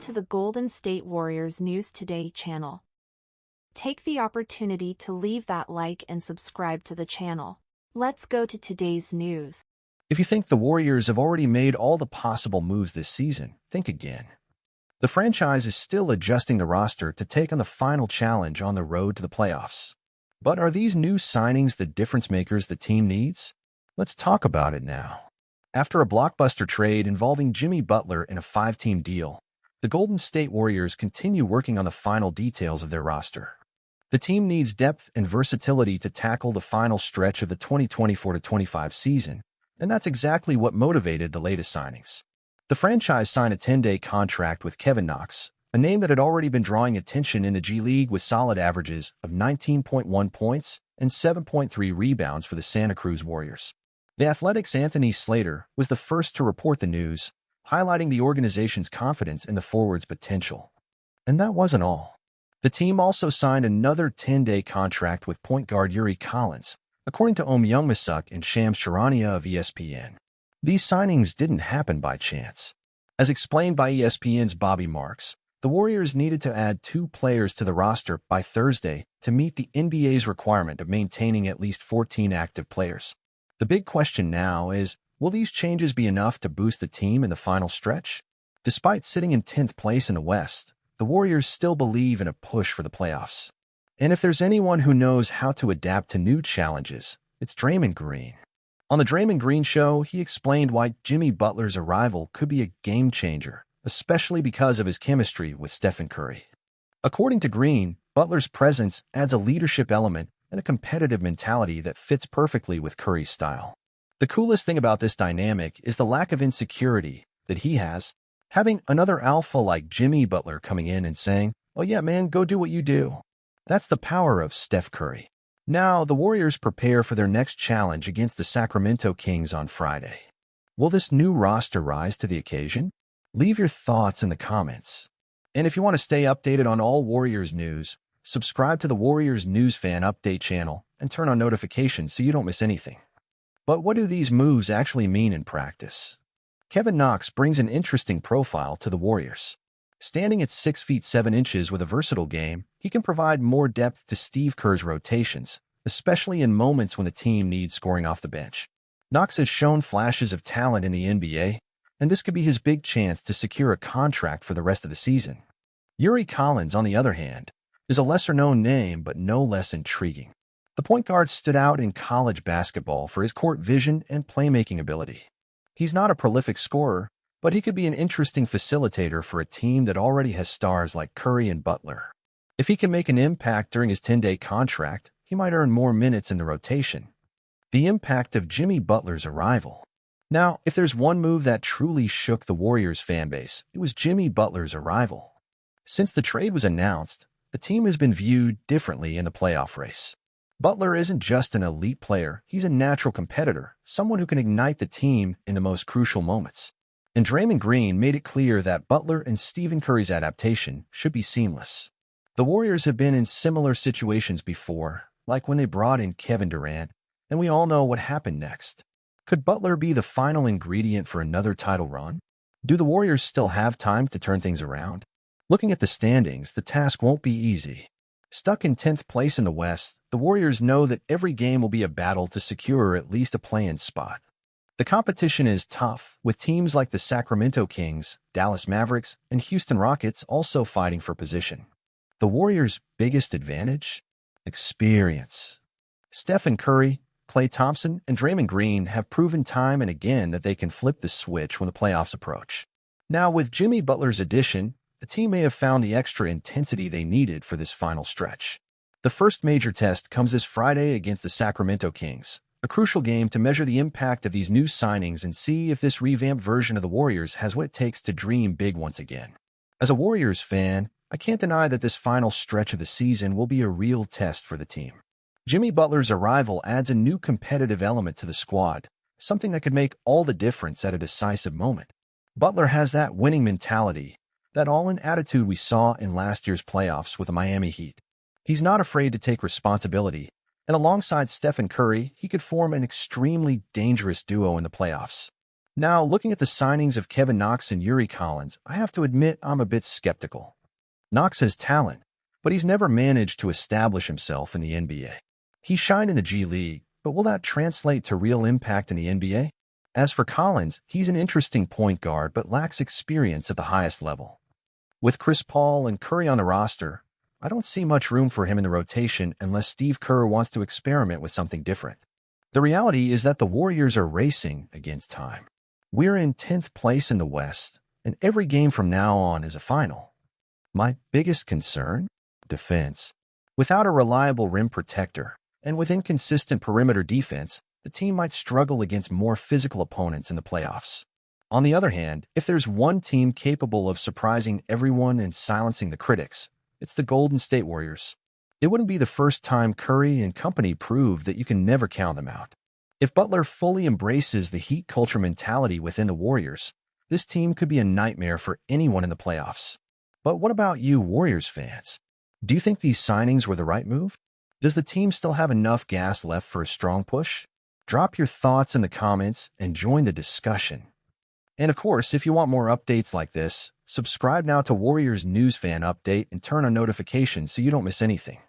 To the Golden State Warriors News Today channel. Take the opportunity to leave that like and subscribe to the channel. Let's go to today's news. If you think the Warriors have already made all the possible moves this season, think again. The franchise is still adjusting the roster to take on the final challenge on the road to the playoffs. But are these new signings the difference makers the team needs? Let's talk about it now. After a blockbuster trade involving Jimmy Butler in a 5-team deal, the Golden State Warriors continue working on the final details of their roster. The team needs depth and versatility to tackle the final stretch of the 2024-25 season, and that's exactly what motivated the latest signings. The franchise signed a 10-day contract with Kevin Knox, a name that had already been drawing attention in the G League with solid averages of 19.1 points and 7.3 rebounds for the Santa Cruz Warriors. The Athletic's Anthony Slater was the first to report the news, highlighting the organization's confidence in the forward's potential. And that wasn't all. The team also signed another 10-day contract with point guard Yuri Collins, according to Youngmisuk and Shams Charania of ESPN. These signings didn't happen by chance. As explained by ESPN's Bobby Marks, the Warriors needed to add 2 players to the roster by Thursday to meet the NBA's requirement of maintaining at least 14 active players. The big question now is, will these changes be enough to boost the team in the final stretch? Despite sitting in 10th place in the West, the Warriors still believe in a push for the playoffs. And if there's anyone who knows how to adapt to new challenges, it's Draymond Green. On the Draymond Green Show, he explained why Jimmy Butler's arrival could be a game-changer, especially because of his chemistry with Stephen Curry. According to Green, Butler's presence adds a leadership element and a competitive mentality that fits perfectly with Curry's style. The coolest thing about this dynamic is the lack of insecurity that he has, having another alpha like Jimmy Butler coming in and saying, "Oh yeah, man, go do what you do." That's the power of Steph Curry. Now, the Warriors prepare for their next challenge against the Sacramento Kings on Friday. Will this new roster rise to the occasion? Leave your thoughts in the comments. And if you want to stay updated on all Warriors news, subscribe to the Warriors News Fan Update channel and turn on notifications so you don't miss anything. But what do these moves actually mean in practice? Kevin Knox brings an interesting profile to the Warriors. Standing at 6 feet 7 inches with a versatile game, he can provide more depth to Steve Kerr's rotations, especially in moments when the team needs scoring off the bench. Knox has shown flashes of talent in the NBA, and this could be his big chance to secure a contract for the rest of the season. Yuri Collins, on the other hand, is a lesser-known name but no less intriguing. The point guard stood out in college basketball for his court vision and playmaking ability. He's not a prolific scorer, but he could be an interesting facilitator for a team that already has stars like Curry and Butler. If he can make an impact during his 10-day contract, he might earn more minutes in the rotation. The impact of Jimmy Butler's arrival. Now, if there's one move that truly shook the Warriors fan base, it was Jimmy Butler's arrival. Since the trade was announced, the team has been viewed differently in the playoff race. Butler isn't just an elite player, he's a natural competitor, someone who can ignite the team in the most crucial moments. And Draymond Green made it clear that Butler and Stephen Curry's adaptation should be seamless. The Warriors have been in similar situations before, like when they brought in Kevin Durant, and we all know what happened next. Could Butler be the final ingredient for another title run? Do the Warriors still have time to turn things around? Looking at the standings, the task won't be easy. Stuck in 10th place in the West, the Warriors know that every game will be a battle to secure at least a play-in spot. The competition is tough, with teams like the Sacramento Kings, Dallas Mavericks, and Houston Rockets also fighting for position. The Warriors' biggest advantage? Experience. Stephen Curry, Klay Thompson, and Draymond Green have proven time and again that they can flip the switch when the playoffs approach. Now, with Jimmy Butler's addition, the team may have found the extra intensity they needed for this final stretch. The first major test comes this Friday against the Sacramento Kings, a crucial game to measure the impact of these new signings and see if this revamped version of the Warriors has what it takes to dream big once again. As a Warriors fan, I can't deny that this final stretch of the season will be a real test for the team. Jimmy Butler's arrival adds a new competitive element to the squad, something that could make all the difference at a decisive moment. Butler has that winning mentality, that all-in attitude we saw in last year's playoffs with the Miami Heat. He's not afraid to take responsibility, and alongside Stephen Curry, he could form an extremely dangerous duo in the playoffs. Now, looking at the signings of Kevin Knox and Yuri Collins, I have to admit I'm a bit skeptical. Knox has talent, but he's never managed to establish himself in the NBA. He shined in the G League, but will that translate to real impact in the NBA? As for Collins, he's an interesting point guard but lacks experience at the highest level. With Chris Paul and Curry on the roster, I don't see much room for him in the rotation unless Steve Kerr wants to experiment with something different. The reality is that the Warriors are racing against time. We're in 10th place in the West, and every game from now on is a final. My biggest concern? Defense. Without a reliable rim protector, and with inconsistent perimeter defense, the team might struggle against more physical opponents in the playoffs. On the other hand, if there's one team capable of surprising everyone and silencing the critics, it's the Golden State Warriors. It wouldn't be the first time Curry and company proved that you can never count them out. If Butler fully embraces the Heat culture mentality within the Warriors, this team could be a nightmare for anyone in the playoffs. But what about you Warriors fans? Do you think these signings were the right move? Does the team still have enough gas left for a strong push? Drop your thoughts in the comments and join the discussion. And of course, if you want more updates like this, subscribe now to Warriors News Fan Update and turn on notifications so you don't miss anything.